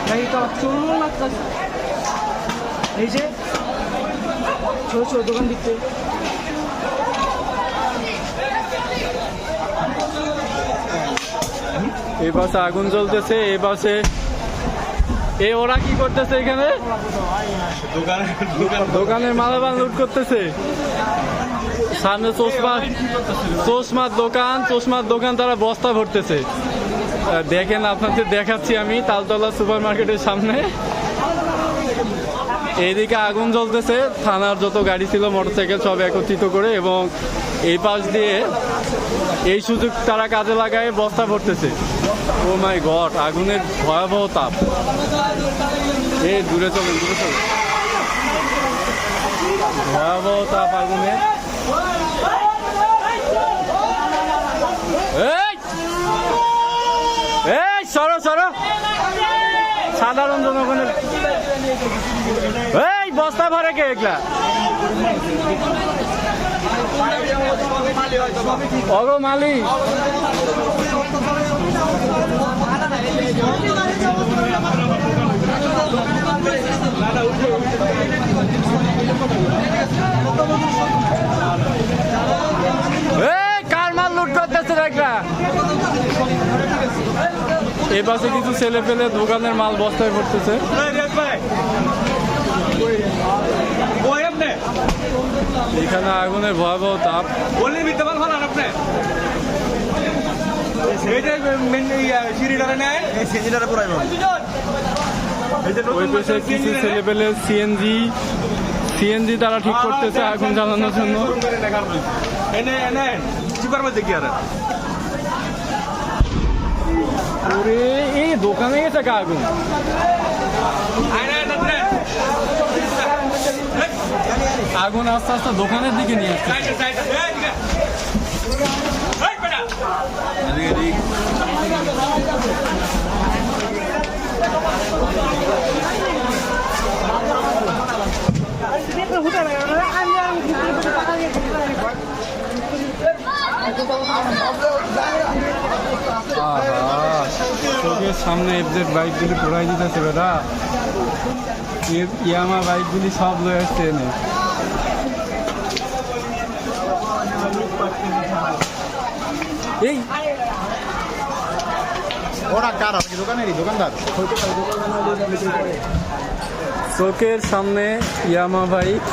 গাড়িটা চললো না কাজ। এই যে ছোট ছোট দোকান দিতে এই পাশে আগুন জ্বলতেছে, এই পাশে ওরা কি করতেছে এখানে? দোকানের মালামাল লুট করতেছে। সামনে চশমার দোকান তারা বস্তা ভরতেছে। দেখেন, আপনাদের দেখাচ্ছি আমি তালতলা সুপার মার্কেটের সামনে। এইদিকে আগুন জ্বলতেছে, থানার যত গাড়ি ছিল মোটরসাইকেল সব একত্রিত করে, এবং এই পাশ দিয়ে এই সুযোগ তারা কাজে লাগায় বস্তা ভরতেছে। ও মাই গড, আগুনের ভয়াবহ তাপ। দূরে চলুন, ভয়াবহ তাপ আগুনের। সরো সাধারণ জনগণের বস্তা ভরে কে এগুলা? অগো মালিক, কার মাল লুট করতেছে একটা? এ পাশে কিছু ছেলে পেলে দোকানের মাল বস্তায় ভরতেছে। এখানে আগুনের ভয়াবহ তাপ। ওই পাশে কিছু ছেলে পেলে সিএনজি তারা ঠিক করতেছে আগুন জ্বালানোর জন্য। এই দোকানে গেছে আগুন। আগুন আস্তে আস্তে দোকানের দিকে নিয়ে আসছে। চোখের সামনে এফজেড বাইকগুলি পোড়াই দিতেছে বেটা। ইয়ামা বাইকগুলি সব লয়ে আসছে এনে। এই ওরা কার দোকানেরই দোকানদার। চোখের সামনে ইয়ামা বাইক